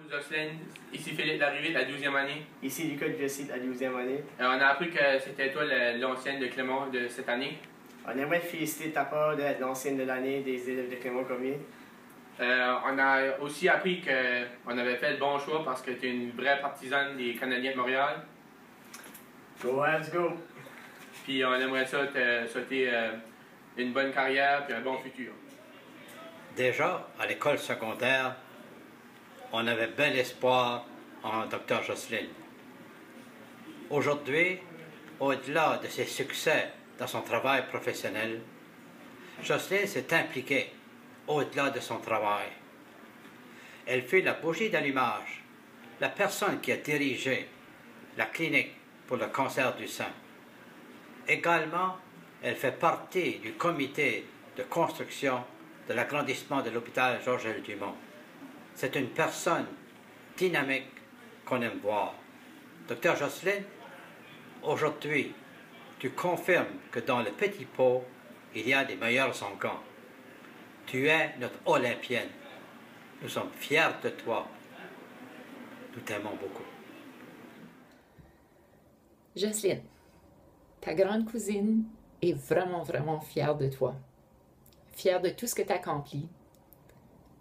Jocelyne, ici Philippe Larrivée de la 12e année. Ici Lucas Duplessis de la 12e année. On a appris que c'était toi l'ancienne de Clément de cette année. On aimerait te féliciter de ta part d'être l'ancienne de l'année des élèves de Clément Cormier. On a aussi appris qu'on avait fait le bon choix parce que tu es une vraie partisane des Canadiens de Montréal. Go, let's go! Puis on aimerait ça te souhaiter une bonne carrière et un bon futur. Déjà, à l'école secondaire, on avait bel espoir en Dr. Jocelyne. Aujourd'hui, au-delà de ses succès dans son travail professionnel, Jocelyne s'est impliquée au-delà de son travail. Elle fut la bougie d'allumage, la personne qui a dirigé la clinique pour le cancer du sein. Également, elle fait partie du comité de construction de l'agrandissement de l'hôpital Georges-L. Dumont. C'est une personne dynamique qu'on aime voir. Docteur Jocelyne, aujourd'hui, tu confirmes que dans le petit pot, il y a des meilleurs encans. Tu es notre Olympienne. Nous sommes fiers de toi. Nous t'aimons beaucoup. Jocelyne, ta grande cousine est vraiment, vraiment fière de toi. Fière de tout ce que tu as accompli.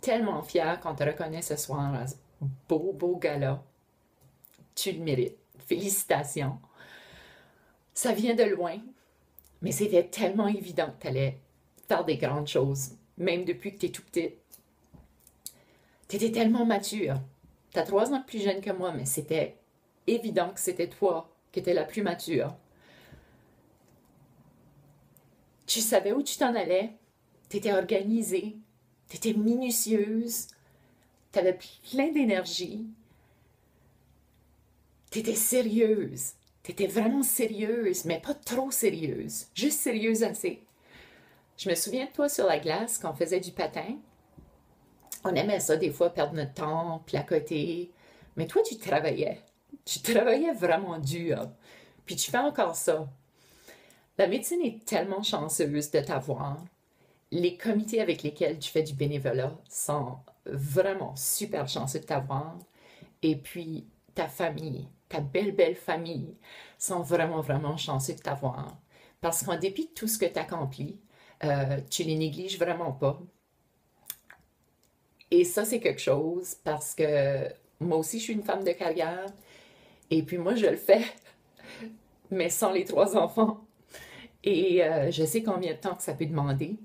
Tellement fière qu'on te reconnaît ce soir à ce beau, beau gala. Tu le mérites. Félicitations. Ça vient de loin, mais c'était tellement évident que tu allais faire des grandes choses, même depuis que tu es tout petite. Tu étais tellement mature. Tu as 3 ans de plus jeune que moi, mais c'était évident que c'était toi qui étais la plus mature. Tu savais où tu t'en allais. Tu étais organisée. Tu étais minutieuse. Tu avais plein d'énergie. Tu étais sérieuse. Tu étais vraiment sérieuse, mais pas trop sérieuse. Juste sérieuse assez. Je me souviens de toi sur la glace quand on faisait du patin. On aimait ça des fois, perdre notre temps, placoter. Mais toi, tu travaillais. Tu travaillais vraiment dur. Puis tu fais encore ça. La médecine est tellement chanceuse de t'avoir. Les comités avec lesquels tu fais du bénévolat sont vraiment super chanceux de t'avoir. Et puis, ta famille, ta belle, belle famille, sont vraiment, vraiment chanceux de t'avoir. Parce qu'en dépit de tout ce que tu accomplis, tu les négliges vraiment pas. Et ça, c'est quelque chose parce que moi aussi, je suis une femme de carrière. Et puis moi, je le fais, mais sans les 3 enfants. Et je sais combien de temps que ça peut demander.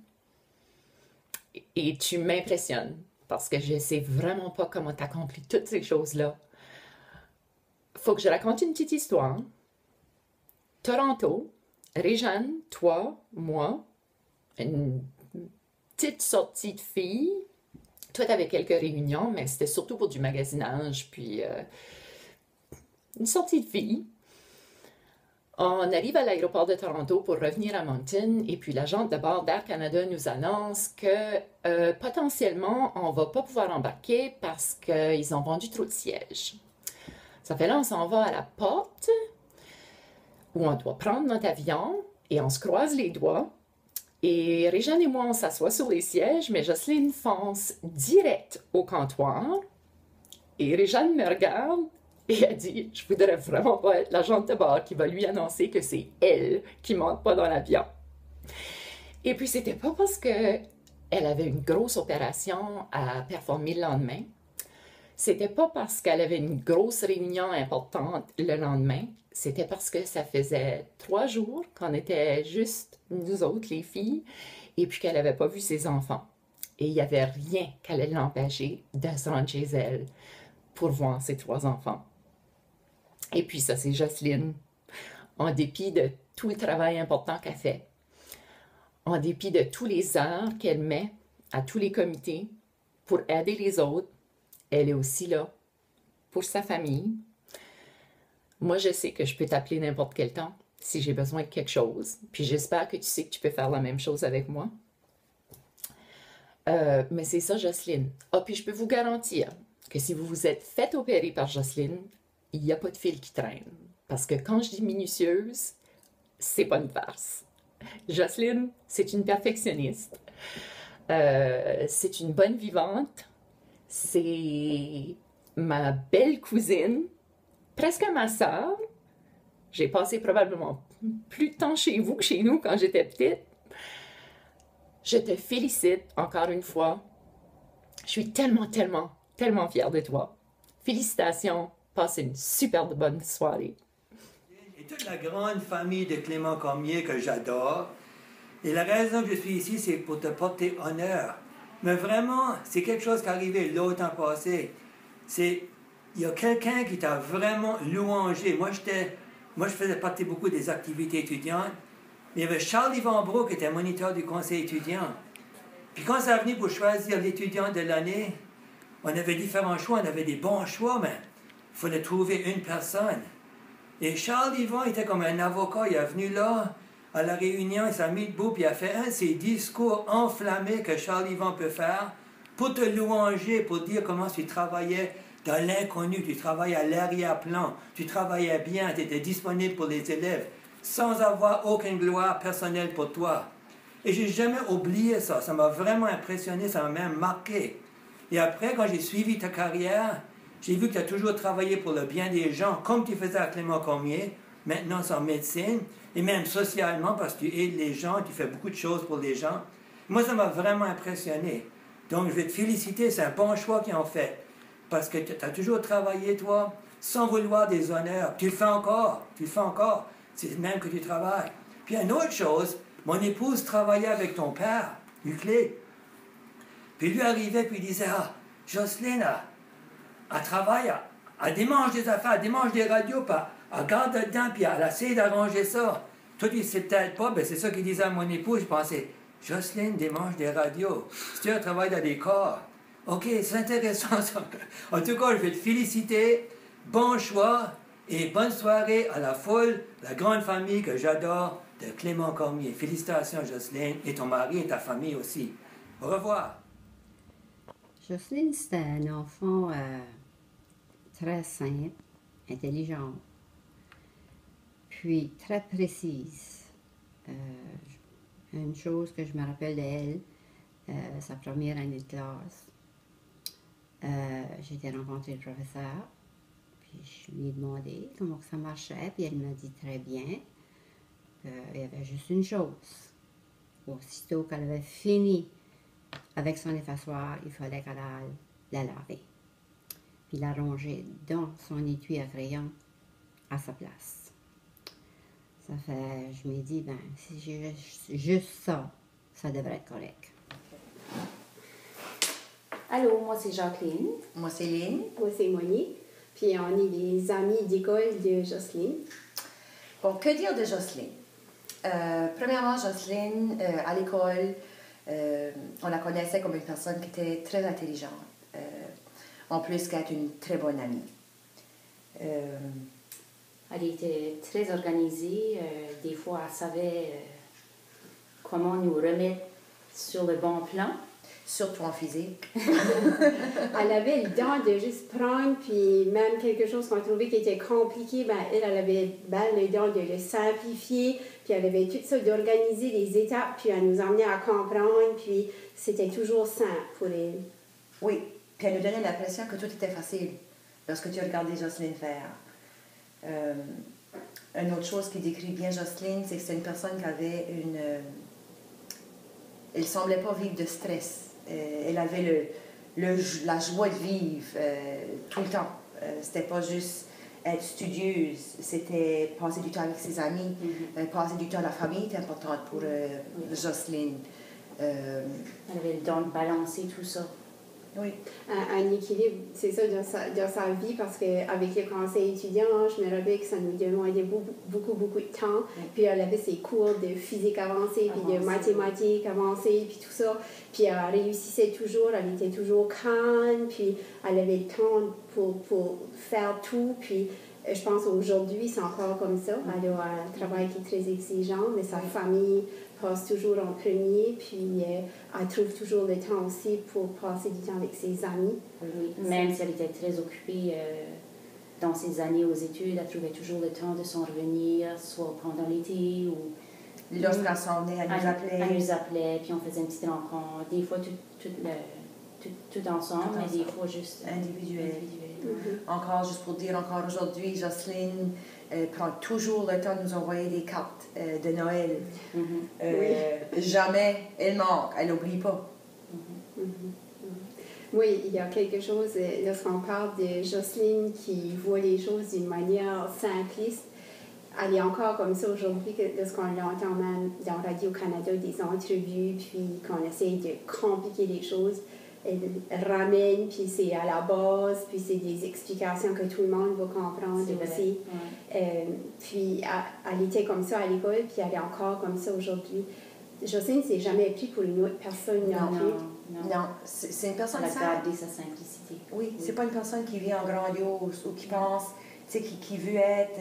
Et tu m'impressionnes parce que je ne sais vraiment pas comment tu accomplis toutes ces choses-là. Faut que je raconte une petite histoire. Toronto, Réjeanne, toi, moi, une petite sortie de filles. Toi, tu avais quelques réunions, mais c'était surtout pour du magasinage, puis une sortie de filles. On arrive à l'aéroport de Toronto pour revenir à Moncton et puis l'agente de bord d'Air Canada nous annonce que potentiellement, on ne va pas pouvoir embarquer parce qu'ils ont vendu trop de sièges. Ça fait là, on s'en va à la porte où on doit prendre notre avion et on se croise les doigts. Et Réjeanne et moi, on s'assoit sur les sièges, mais Jocelyne fonce direct au comptoir. Et Réjeanne me regarde et elle dit « Je voudrais vraiment pas être l'agente de bord qui va lui annoncer que c'est elle qui ne monte pas dans l'avion. » Et puis, c'était pas parce qu'elle avait une grosse opération à performer le lendemain. C'était pas parce qu'elle avait une grosse réunion importante le lendemain. C'était parce que ça faisait 3 jours qu'on était juste nous autres, les filles, et puis qu'elle n'avait pas vu ses enfants. Et il n'y avait rien qui allait l'empêcher de se rendre chez elle pour voir ses 3 enfants. Et puis ça, c'est Jocelyne. En dépit de tout le travail important qu'elle fait, en dépit de tous les heures qu'elle met à tous les comités pour aider les autres, elle est aussi là pour sa famille. Moi, je sais que je peux t'appeler n'importe quel temps si j'ai besoin de quelque chose. Puis j'espère que tu sais que tu peux faire la même chose avec moi. Mais c'est ça, Jocelyne. Ah, puis je peux vous garantir que si vous vous êtes fait opérer par Jocelyne, il n'y a pas de fil qui traîne. Parce que quand je dis minutieuse, c'est pas une farce. Jocelyne, c'est une perfectionniste. C'est une bonne vivante. C'est ma belle cousine, presque ma sœur. J'ai passé probablement plus de temps chez vous que chez nous quand j'étais petite. Je te félicite encore une fois. Je suis tellement, tellement, tellement fière de toi. Félicitations. Passe une super bonne soirée. Et toute la grande famille de Clément Cormier que j'adore. Et la raison que je suis ici, c'est pour te porter honneur. Mais vraiment, c'est quelque chose qui est arrivé l'automne passé. Il y a quelqu'un qui t'a vraiment louangé. Moi, je faisais partie beaucoup des activités étudiantes. Il y avait Charles-Yvan Brault qui était moniteur du conseil étudiant. Puis quand ça venu pour choisir l'étudiant de l'année, on avait différents choix, on avait des bons choix, mais il fallait trouver une personne. Et Charles-Yvan était comme un avocat, il est venu là, à la réunion, il s'est mis debout, puis il a fait un de ces discours enflammés que Charles-Yvan peut faire pour te louanger, pour dire comment tu travaillais dans l'inconnu, tu travaillais à l'arrière-plan, tu travaillais bien, tu étais disponible pour les élèves, sans avoir aucune gloire personnelle pour toi. Et j'ai jamais oublié ça, ça m'a vraiment impressionné, ça m'a même marqué. Et après, quand j'ai suivi ta carrière, j'ai vu que tu as toujours travaillé pour le bien des gens, comme tu faisais à Clément Cormier, maintenant c'est en médecine, et même socialement, parce que tu aides les gens, tu fais beaucoup de choses pour les gens. Moi, ça m'a vraiment impressionné. Donc, je vais te féliciter, c'est un bon choix qu'ils ont fait. Parce que tu as toujours travaillé, toi, sans vouloir des honneurs. Tu le fais encore, c'est même que tu travailles. Puis, une autre chose, mon épouse travaillait avec ton père, Euclide. Puis lui arrivait, puis il disait, ah, Jocelyne, elle travaille, elle démange des affaires, elle démange des radios, puis elle garde dedans, puis elle essaie d'arranger ça. Toi, tu ne sais peut-être pas, ben c'est ça qu'il disait à mon épouse. Je pensais, Jocelyne démange des radios. Si tu travailles dans des corps. OK, c'est intéressant ça. En tout cas, je vais te féliciter. Bon choix et bonne soirée à la foule, la grande famille que j'adore de Clément Cormier. Félicitations, Jocelyne, et ton mari et ta famille aussi. Au revoir. Jocelyne, c'était un enfant très simple, intelligent, puis très précise. Une chose que je me rappelle d'elle, sa première année de classe, j'ai été rencontrer le professeur, puis je lui ai demandé comment ça marchait, puis elle m'a dit très bien qu'il y avait juste une chose. Aussitôt qu'elle avait fini avec son effaçoir, il fallait qu'elle aille la laver, puis la ranger dans son étui à crayon à sa place. Ça fait, je me dis, ben, si j'ai juste ça, ça devrait être correct. Allô, moi c'est Jacqueline. Moi, Céline. Moi, c'est Monique. Puis on est des amis d'école de Jocelyne. Bon, que dire de Jocelyne? Premièrement, Jocelyne, à l'école, on la connaissait comme une personne qui était très intelligente. En plus qu'elle est une très bonne amie. Elle était très organisée. Des fois, elle savait comment nous remettre sur le bon plan. Surtout en physique. Elle avait le don de juste prendre, puis même quelque chose qu'on trouvait qui était compliqué, ben elle avait le don de le simplifier, puis elle avait tout ça d'organiser les étapes, puis elle nous emmenait à comprendre, puis c'était toujours simple pour elle. Oui, puis elle nous donnait l'impression que tout était facile lorsque tu regardais Jocelyne faire. Une autre chose qui décrit bien Jocelyne, c'est que c'est une personne qui avait une... Elle ne semblait pas vivre de stress. Elle avait la joie de vivre tout le temps. C'était pas juste être studieuse, c'était passer du temps avec ses amis, passer du temps à la famille était important pour Jocelyne. Elle avait le don de balancer tout ça. Oui. Un équilibre, c'est ça, dans sa vie, parce qu'avec le conseil étudiant, je me rappelle que ça nous demandait beaucoup de temps. Puis elle avait ses cours de physique avancée, puis de mathématiques avancées, puis tout ça. Puis elle réussissait toujours, elle était toujours calme, puis elle avait le temps pour faire tout. Puis Je pense qu'aujourd'hui, c'est encore comme ça. Elle a un travail qui est très exigeant, mais sa famille passe toujours en premier, puis elle trouve toujours le temps aussi pour passer du temps avec ses amis. Oui, même si elle était très occupée dans ses années aux études, elle trouvait toujours le temps de s'en revenir, soit pendant l'été ou... Lorsqu'elle s'en venait, elle nous appelait. Elle nous appelait, puis on faisait une petite rencontre. Des fois, tout ensemble, mais des fois juste individuel. Encore, juste pour dire, encore aujourd'hui, Jocelyne prend toujours le temps de nous envoyer des cartes de Noël. Jamais elle manque, elle n'oublie pas. Oui, il y a quelque chose, lorsqu'on parle de Jocelyne qui voit les choses d'une manière simpliste, elle est encore comme ça aujourd'hui, lorsqu'on l'entend même dans Radio-Canada, des entrevues, puis qu'on essaye de compliquer les choses. Elle ramène, puis c'est à la base, puis c'est des explications que tout le monde va comprendre aussi. Puis elle était comme ça à l'école, puis elle est encore comme ça aujourd'hui. Jocelyne ne s'est jamais pris pour une autre personne non plus. Non, c'est une personne simple. Elle a gardé sa simplicité. Oui, c'est pas une personne qui vit en grandiose ou qui pense, tu sais, qui veut être...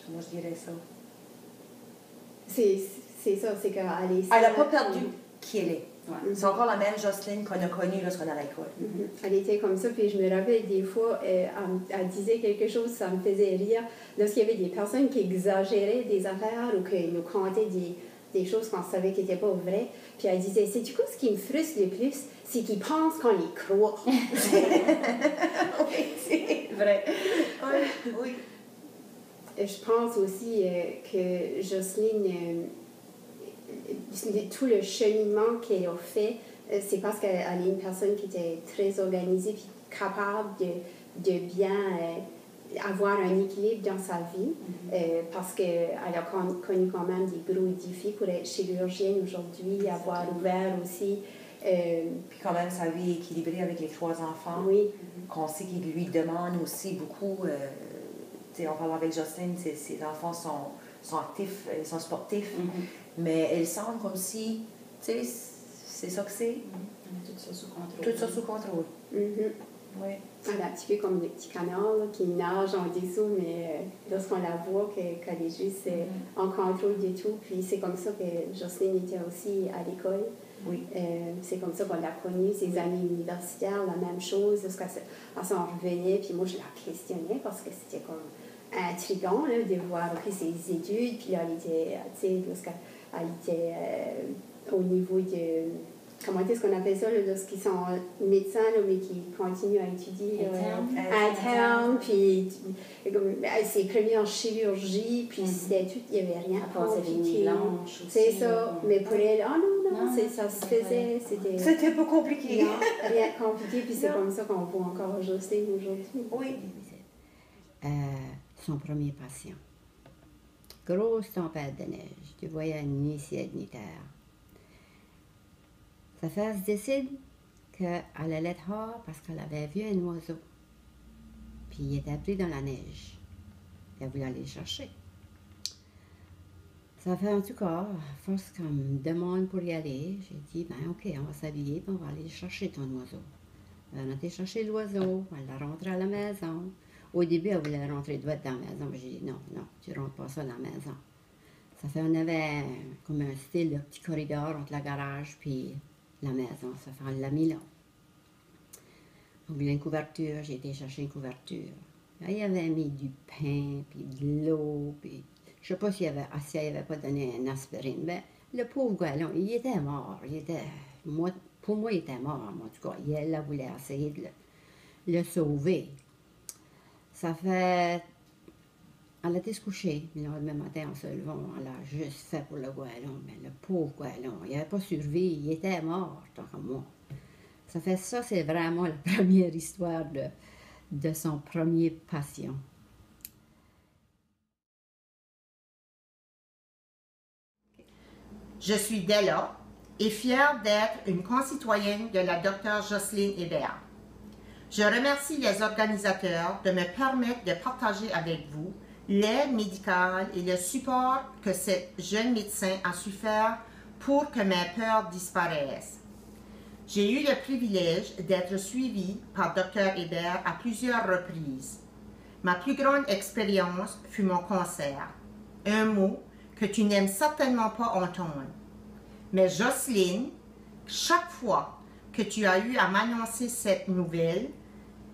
comment je dirais ça? C'est ça, c'est qu'elle est... Elle n'a pas perdu qui elle est. C'est encore la même Jocelyne qu'on a connue lorsqu'on est à l'école. Elle était comme ça, puis je me rappelle des fois, elle disait quelque chose, ça me faisait rire. Lorsqu'il y avait des personnes qui exagéraient des affaires ou qui nous contaient des choses qu'on savait qui n'étaient pas vraies, puis elle disait, c'est du coup ce qui me frustre le plus, c'est qu'ils pensent qu'on les croit. Oui, c'est vrai. Oui. Je pense aussi que Jocelyne, tout le cheminement qu'elle a fait, c'est parce qu'elle est une personne qui était très organisée puis capable de bien avoir un équilibre dans sa vie, parce qu'elle a connu quand même des gros défis pour être chirurgienne aujourd'hui, avoir ouvert aussi. Puis quand même sa vie équilibrée avec les 3 enfants, qu'on sait qu'il lui demande aussi beaucoup. On parle avec Jocelyne, ses enfants sont actifs, ils sont sportifs, mais elles semblent comme si, tu sais, c'est ça que c'est. Tout ça sous contrôle. Tout ça sous contrôle. Oui. Elle est un petit peu comme le petit canard là, qui nage en dessous, mais lorsqu'on la voit, qu'elle est juste en contrôle de tout. Puis c'est comme ça que Jocelyne était aussi à l'école. Oui. C'est comme ça qu'on l'a connue, ses amis universitaires, la même chose. Lorsqu'elle s'en revenait, puis moi je la questionnais parce que c'était comme intriguant là, de voir ses études. Puis là, elle était, tu sais, lorsqu'elle était au niveau de... Comment est-ce qu'on appelle ça, là, lorsqu'ils sont médecins, là, mais qui continuent à étudier interne, puis elle s'est première en chirurgie, puis c'était tout, il n'y avait rien à compliqué. C'est ça, mais pour elle, non, ça se faisait, c'était pas compliqué. Non, rien de compliqué, puis c'est comme ça qu'on voit encore Jocelyne aujourd'hui. Oui. Son premier patient. Grosse tempête de neige, tu voyais ni ciel ni terre. Sa femme décide qu'elle allait être dehors parce qu'elle avait vu un oiseau. Puis il était pris dans la neige. Elle voulait aller le chercher. Ça fait en tout cas, à force qu'on me demande pour y aller, j'ai dit, ben ok, on va s'habiller et on va aller chercher ton oiseau. On a été chercher l'oiseau, elle l'a rentré à la maison. Au début, elle voulait rentrer droit dans la maison, mais j'ai dit, non, tu rentres pas ça dans la maison. Ça fait, on avait comme un style de petit corridor entre le garage puis la maison. Ça fait, on l'a mis là. On voulait une couverture, j'ai été chercher une couverture. Là, il avait mis du pain, puis de l'eau, puis je sais pas s'il avait pas donné une aspirine, mais le pauvre gars, là, il était mort. Pour moi, il était mort, en tout cas. Elle voulait essayer de le sauver. Ça fait... Elle a été se coucher, le lendemain matin, en se levant, elle a juste fait pour le goéland. Mais le pauvre goéland, il n'avait pas survécu, il était mort, tant que moi. Ça fait ça, c'est vraiment la première histoire de son premier patient. Je suis Della et fière d'être une concitoyenne de la Dr Jocelyne Hébert. Je remercie les organisateurs de me permettre de partager avec vous l'aide médicale et le support que ce jeune médecin a su faire pour que mes peurs disparaissent. J'ai eu le privilège d'être suivie par Dr. Hébert à plusieurs reprises. Ma plus grande expérience fut mon cancer. Un mot que tu n'aimes certainement pas entendre. Mais Jocelyne, chaque fois que tu as eu à m'annoncer cette nouvelle,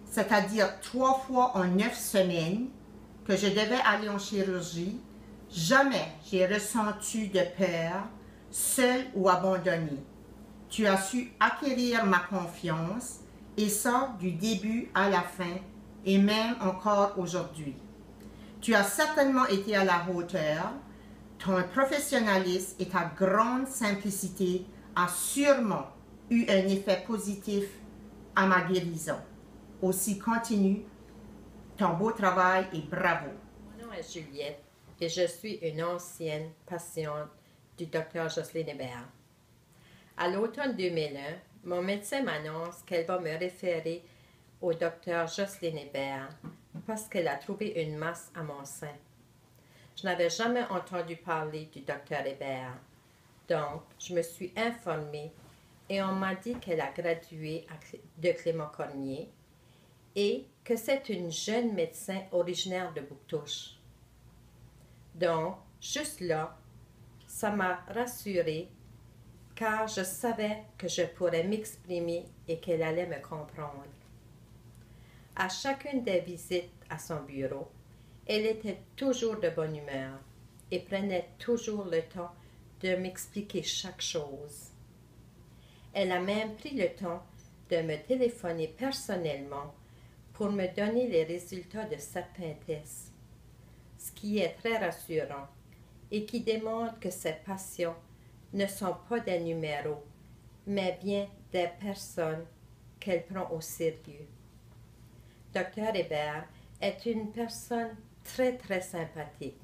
c'est-à-dire 3 fois en 9 semaines, que je devais aller en chirurgie, jamais j'ai ressenti de peur, seule ou abandonnée. Tu as su acquérir ma confiance, et ça du début à la fin, et même encore aujourd'hui. Tu as certainement été à la hauteur. Ton professionnalisme et ta grande simplicité a sûrement eu un effet positif à ma guérison. Aussi continue ton beau travail et bravo. Mon nom est Juliette et je suis une ancienne patiente du Dr. Jocelyne Hébert. À l'automne 2001, mon médecin m'annonce qu'elle va me référer au Dr. Jocelyne Hébert parce qu'elle a trouvé une masse à mon sein. Je n'avais jamais entendu parler du Dr. Hébert, donc je me suis informée et on m'a dit qu'elle a gradué de Clément-Cormier et que c'est une jeune médecin originaire de Bouctouche. Donc, juste là, ça m'a rassurée car je savais que je pourrais m'exprimer et qu'elle allait me comprendre. À chacune des visites à son bureau, elle était toujours de bonne humeur et prenait toujours le temps de m'expliquer chaque chose. Elle a même pris le temps de me téléphoner personnellement pour me donner les résultats de certains tests, ce qui est très rassurant et qui démontre que ces patients ne sont pas des numéros, mais bien des personnes qu'elle prend au sérieux. Dr. Hébert est une personne très sympathique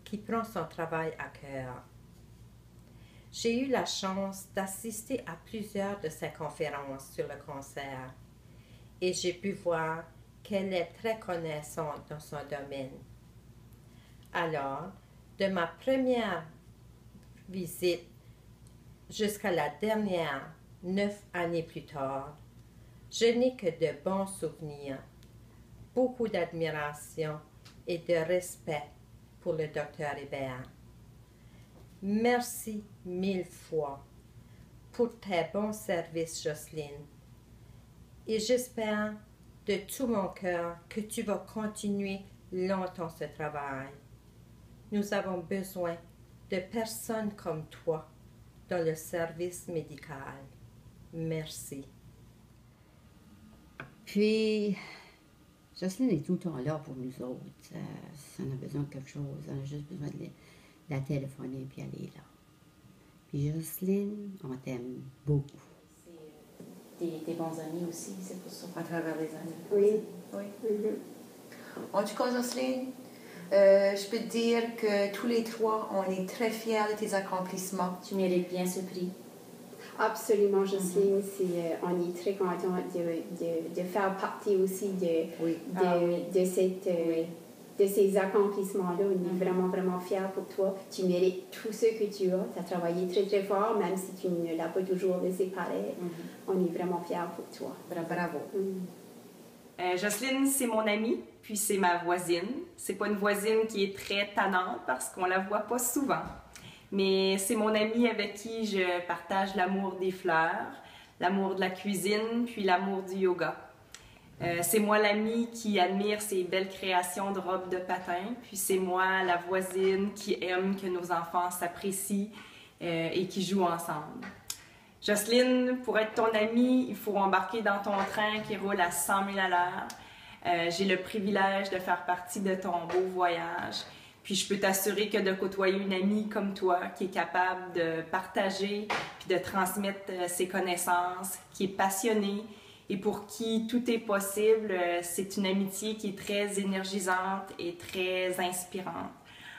qui prend son travail à cœur. J'ai eu la chance d'assister à plusieurs de ses conférences sur le cancer et j'ai pu voir qu'elle est très connaissante dans son domaine. Alors, de ma première visite jusqu'à la dernière, 9 années plus tard, je n'ai que de bons souvenirs, beaucoup d'admiration et de respect pour le Dr. Hébert. Merci 1000 fois pour tes bons services, Jocelyne. Et j'espère de tout mon cœur que tu vas continuer longtemps ce travail. Nous avons besoin de personnes comme toi dans le service médical. Merci. Puis, Jocelyne est tout le temps là pour nous autres. Si on a besoin de quelque chose, on a juste besoin de la téléphoner puis elle est là. Puis Jocelyne, on t'aime beaucoup. C'est des bons amis aussi, c'est pour ça. À travers les années. Oui. Oui. Mm-hmm. En tout cas, Jocelyne, je peux te dire que tous les 3, on est très fiers de tes accomplissements. Tu mérites bien ce prix. Absolument, Jocelyne. On est très content de faire partie aussi de ces accomplissements-là. On est vraiment fiers pour toi. Tu mérites tout ce que tu as. Tu as travaillé très fort, même si tu ne l'as pas toujours laissé paraître. On est vraiment fiers pour toi. Bravo. Jocelyne, c'est mon amie, puis c'est ma voisine. C'est pas une voisine qui est très tannante parce qu'on la voit pas souvent. Mais c'est mon amie avec qui je partage l'amour des fleurs, l'amour de la cuisine, puis l'amour du yoga. C'est moi l'amie qui admire ses belles créations de robes de patin, puis c'est moi la voisine qui aime que nos enfants s'apprécient et qui jouent ensemble. Jocelyne, pour être ton amie, il faut embarquer dans ton train qui roule à 100 000 à l'heure. J'ai le privilège de faire partie de ton beau voyage. Puis je peux t'assurer que de côtoyer une amie comme toi qui est capable de partager puis de transmettre ses connaissances, qui est passionnée et pour qui tout est possible, c'est une amitié qui est très énergisante et très inspirante.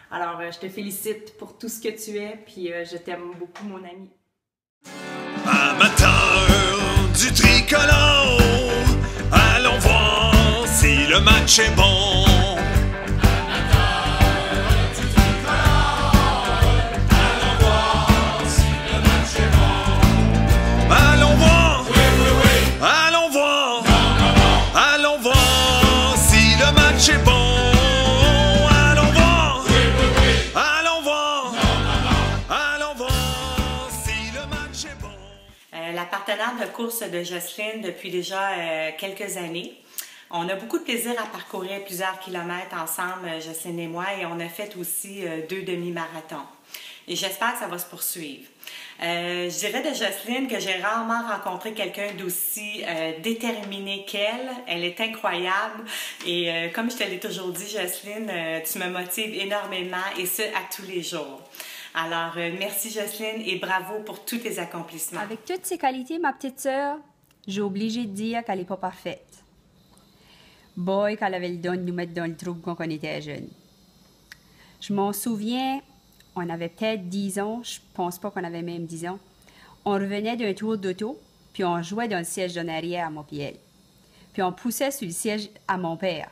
Alors, je te félicite pour tout ce que tu es, puis je t'aime beaucoup, mon amie. Amateurs du tricolore, allons voir si le match est bon. Amateurs du tricolore, allons voir si le match est bon. Allons voir partenaire de course de Jocelyne depuis déjà quelques années. On a beaucoup de plaisir à parcourir plusieurs kilomètres ensemble, Jocelyne et moi, et on a fait aussi 2 demi-marathons. Et j'espère que ça va se poursuivre. Je dirais de Jocelyne que j'ai rarement rencontré quelqu'un d'aussi déterminé qu'elle. Elle est incroyable. Et comme je te l'ai toujours dit, Jocelyne, tu me motives énormément, et ce, à tous les jours. Alors, merci Jocelyne et bravo pour tous tes accomplissements. Avec toutes ses qualités, ma petite sœur, j'ai obligé de dire qu'elle n'est pas parfaite. Boy, qu'elle avait le don de nous mettre dans le trouble quand on était jeunes. Je m'en souviens, on avait peut-être 10 ans, je pense pas qu'on avait même 10 ans. On revenait d'un tour d'auto, puis on jouait dans le siège d'en arrière à mon puis elle. Puis on poussait sur le siège à mon père.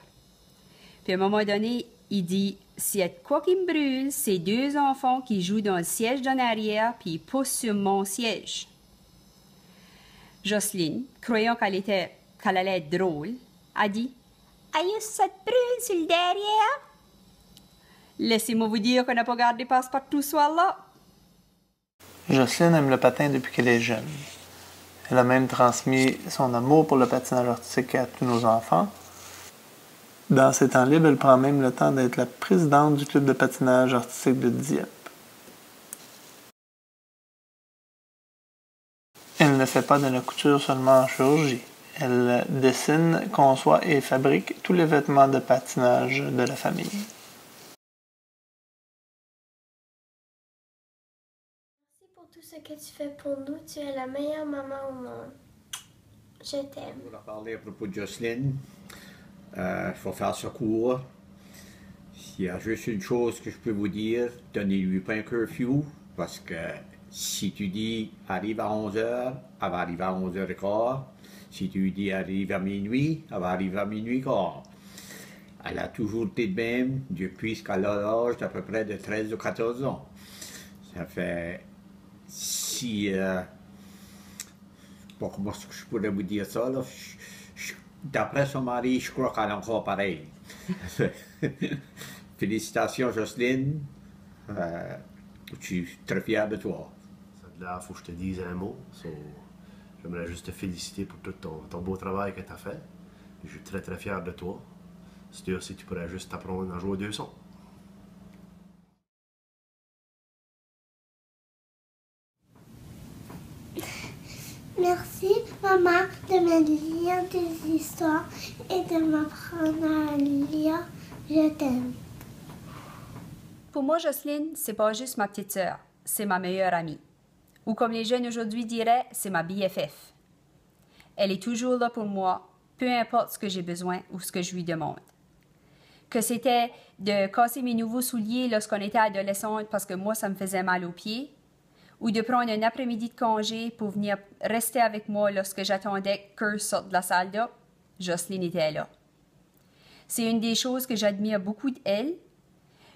Puis à un moment donné, il dit, s'il y a de quoi qui me brûle, c'est 2 enfants qui jouent dans le siège d'en arrière, puis ils poussent sur mon siège. Jocelyne, croyant qu'elle allait être drôle, a dit, aïe, ça te brûle sur le derrière? Laissez-moi vous dire qu'on n'a pas gardé passe-partout ce soir-là. Jocelyne aime le patin depuis qu'elle est jeune. Elle a même transmis son amour pour le patinage artistique à tous nos enfants. Dans ses temps libres, elle prend même le temps d'être la présidente du club de patinage artistique de Dieppe. Elle ne fait pas de la couture seulement en chirurgie. Elle dessine, conçoit et fabrique tous les vêtements de patinage de la famille. Tout ce que tu fais pour nous, tu es la meilleure maman au monde. Je t'aime. On va parler à propos de Jocelyne. Il faut faire ça court. Il y a juste une chose que je peux vous dire, donnez-lui pas un curfew, parce que si tu dis arrive à 11h, elle va arriver à 11h15. Si tu dis arrive à minuit, elle va arriver à minuit quart. Elle a toujours été de même depuis qu'elle a l'âge d'à peu près de 13 ou 14 ans. Ça fait... Si, bon, comment est-ce que je pourrais vous dire ça, là? D'après son mari, je crois qu'elle est encore pareille. Félicitations, Jocelyne. Je suis très fier de toi. Là, il faut que je te dise un mot. J'aimerais juste te féliciter pour tout ton beau travail que tu as fait. Je suis très très fier de toi. C'est-à-dire si tu pourrais juste t'apprendre à jouer 2 sons. Merci, maman, de me lire des histoires et de m'apprendre à lire. Je t'aime. Pour moi, Jocelyne, c'est pas juste ma petite sœur, c'est ma meilleure amie. Ou comme les jeunes aujourd'hui diraient, c'est ma BFF. Elle est toujours là pour moi, peu importe ce que j'ai besoin ou ce que je lui demande. Que c'était de casser mes nouveaux souliers lorsqu'on était adolescente parce que moi, ça me faisait mal aux pieds, ou de prendre un après-midi de congé pour venir rester avec moi lorsque j'attendais qu'eux sortent de la salle d'op, Jocelyne était là. C'est une des choses que j'admire beaucoup d'elle,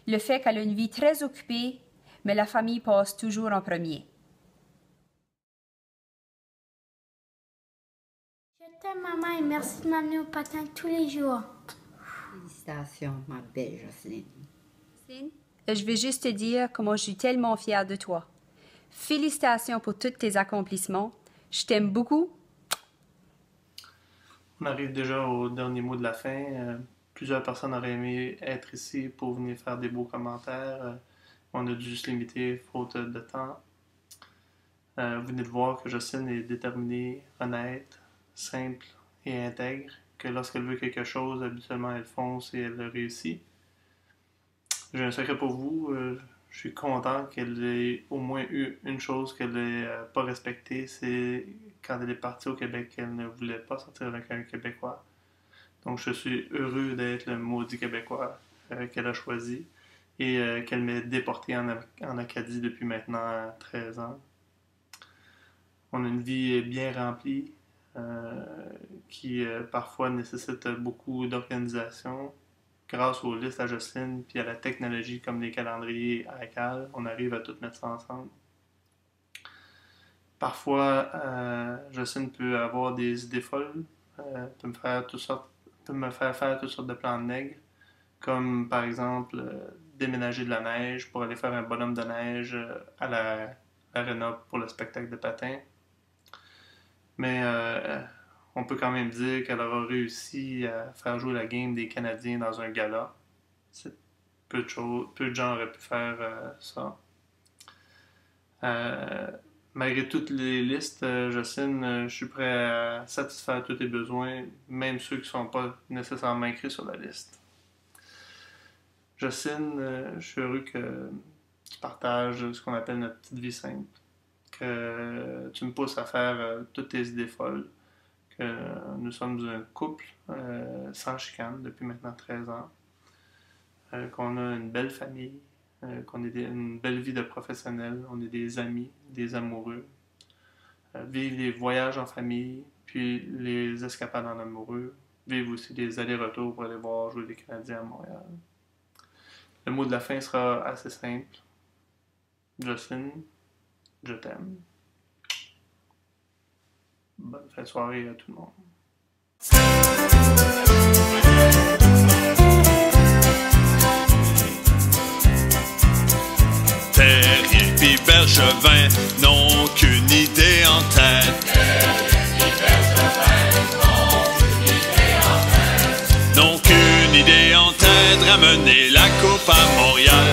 le fait qu'elle a une vie très occupée, mais la famille passe toujours en premier. Je t'aime, maman, et merci de m'amener au patin tous les jours. Félicitations, ma belle Jocelyne. Je vais juste te dire comment je suis tellement fière de toi. Félicitations pour tous tes accomplissements. Je t'aime beaucoup. On arrive déjà au dernier mot de la fin. Plusieurs personnes auraient aimé être ici pour venir faire des beaux commentaires. On a dû se limiter faute de temps. Vous venez de voir que Jocelyne est déterminée, honnête, simple et intègre. Que lorsqu'elle veut quelque chose, habituellement elle fonce et elle le réussit. J'ai un secret pour vous. Je suis content qu'elle ait au moins eu une chose qu'elle n'ait pas respectée, c'est quand elle est partie au Québec, qu'elle ne voulait pas sortir avec un Québécois. Donc je suis heureux d'être le maudit Québécois qu'elle a choisi et qu'elle m'ait déporté en Acadie depuis maintenant 13 ans. On a une vie bien remplie qui parfois nécessite beaucoup d'organisation. Grâce aux listes à Jocelyne puis à la technologie comme les calendriers à Cal, on arrive à tout mettre ça ensemble. Parfois, Jocelyne peut avoir des idées folles, peut me faire faire toutes sortes de plans de nègre, comme par exemple déménager de la neige pour aller faire un bonhomme de neige à l'aréna pour le spectacle de patin. Mais on peut quand même dire qu'elle aura réussi à faire jouer la game des Canadiens dans un gala. Peu de gens auraient pu faire ça. Malgré toutes les listes, Jocelyne, je suis prêt à satisfaire tous tes besoins, même ceux qui ne sont pas nécessairement écrits sur la liste. Jocelyne, je suis heureux que tu partages ce qu'on appelle notre petite vie simple, que tu me pousses à faire toutes tes idées folles, que nous sommes un couple sans chicane depuis maintenant 13 ans, qu'on a une belle famille, qu'on ait une belle vie de professionnel, on est des amis, des amoureux, vivre des voyages en famille, puis les escapades en amoureux, vivre aussi des allers-retours pour aller voir jouer les Canadiens à Montréal. Le mot de la fin sera assez simple. Jocelyne, je t'aime. Bonne fin de soirée à tout le monde. Terrier pis Bergevin n'ont qu'une idée en tête. N'ont qu'une idée en tête, ramener la coupe à Montréal.